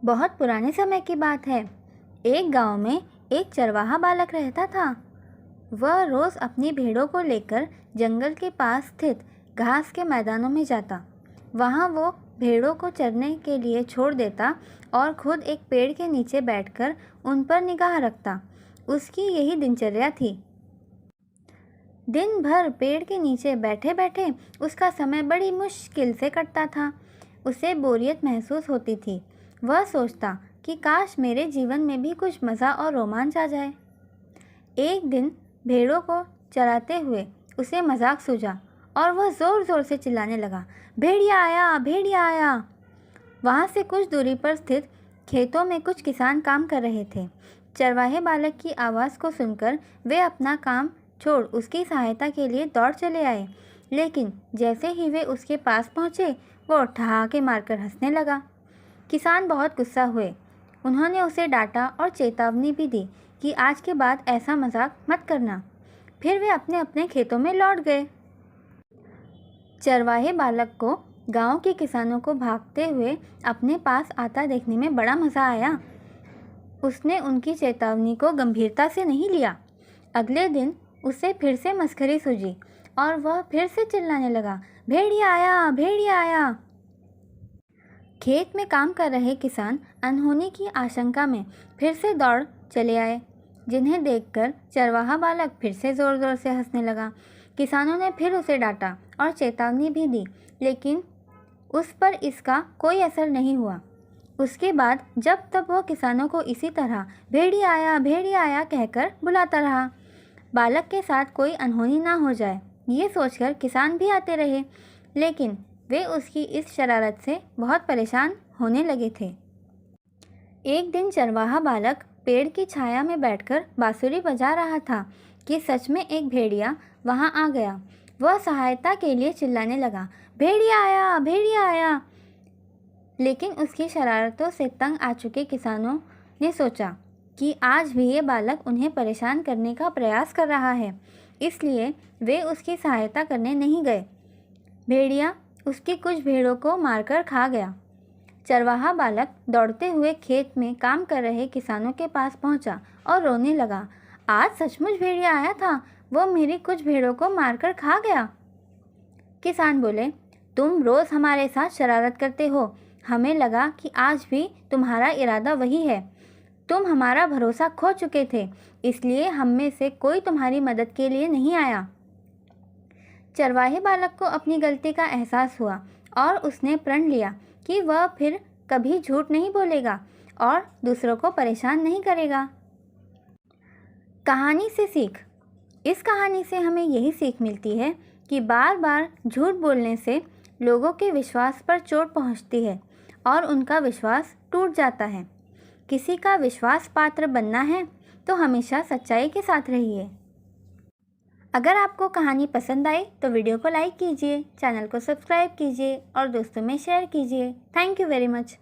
बहुत पुराने समय की बात है। एक गांव में एक चरवाहा बालक रहता था। वह रोज़ अपनी भेड़ों को लेकर जंगल के पास स्थित घास के मैदानों में जाता। वहां वो भेड़ों को चरने के लिए छोड़ देता और खुद एक पेड़ के नीचे बैठकर उन पर निगाह रखता। उसकी यही दिनचर्या थी। दिन भर पेड़ के नीचे बैठे बैठे उसका समय बड़ी मुश्किल से कटता था। उसे बोरियत महसूस होती थी। वह सोचता कि काश मेरे जीवन में भी कुछ मज़ा और रोमांच आ जाए। एक दिन भेड़ों को चराते हुए उसे मजाक सूझा और वह ज़ोर ज़ोर से चिल्लाने लगा, भेड़िया आया, भेड़िया आया। वहाँ से कुछ दूरी पर स्थित खेतों में कुछ किसान काम कर रहे थे। चरवाहे बालक की आवाज़ को सुनकर वे अपना काम छोड़ उसकी सहायता के लिए दौड़ चले आए। लेकिन जैसे ही वे उसके पास पहुँचे, वो ठहाके मारकर हंसने लगा। किसान बहुत गुस्सा हुए। उन्होंने उसे डांटा और चेतावनी भी दी कि आज के बाद ऐसा मजाक मत करना। फिर वे अपने अपने खेतों में लौट गए। चरवाहे बालक को गांव के किसानों को भागते हुए अपने पास आता देखने में बड़ा मज़ा आया। उसने उनकी चेतावनी को गंभीरता से नहीं लिया। अगले दिन उसे फिर से मस्खरी सूझी और वह फिर से चिल्लाने लगा, भेड़िया आया, भेड़िया आया। खेत में काम कर रहे किसान अनहोनी की आशंका में फिर से दौड़ चले आए, जिन्हें देखकर चरवाहा बालक फिर से ज़ोर ज़ोर से हंसने लगा। किसानों ने फिर उसे डांटा और चेतावनी भी दी, लेकिन उस पर इसका कोई असर नहीं हुआ। उसके बाद जब तब वो किसानों को इसी तरह भेड़िया आया कहकर बुलाता रहा। बालक के साथ कोई अनहोनी ना हो जाए, ये सोचकर किसान भी आते रहे, लेकिन वे उसकी इस शरारत से बहुत परेशान होने लगे थे। एक दिन चरवाहा बालक पेड़ की छाया में बैठकर बांसुरी बजा रहा था कि सच में एक भेड़िया वहां आ गया। वह सहायता के लिए चिल्लाने लगा, भेड़िया आया, भेड़िया आया। लेकिन उसकी शरारतों से तंग आ चुके किसानों ने सोचा कि आज भी ये बालक उन्हें परेशान करने का प्रयास कर रहा है, इसलिए वे उसकी सहायता करने नहीं गए। भेड़िया उसकी कुछ भेड़ों को मारकर खा गया। चरवाहा बालक दौड़ते हुए खेत में काम कर रहे किसानों के पास पहुंचा और रोने लगा, आज सचमुच भेड़िया आया था, वो मेरी कुछ भेड़ों को मारकर खा गया। किसान बोले, तुम रोज़ हमारे साथ शरारत करते हो, हमें लगा कि आज भी तुम्हारा इरादा वही है। तुम हमारा भरोसा खो चुके थे, इसलिए हम में से कोई तुम्हारी मदद के लिए नहीं आया। चरवाहे बालक को अपनी गलती का एहसास हुआ और उसने प्रण लिया कि वह फिर कभी झूठ नहीं बोलेगा और दूसरों को परेशान नहीं करेगा। कहानी से सीख। इस कहानी से हमें यही सीख मिलती है कि बार बार झूठ बोलने से लोगों के विश्वास पर चोट पहुंचती है और उनका विश्वास टूट जाता है। किसी का विश्वास पात्र बनना है तो हमेशा सच्चाई के साथ रहिए। अगर आपको कहानी पसंद आई तो वीडियो को लाइक कीजिए, चैनल को सब्सक्राइब कीजिए और दोस्तों में शेयर कीजिए। Thank you very much.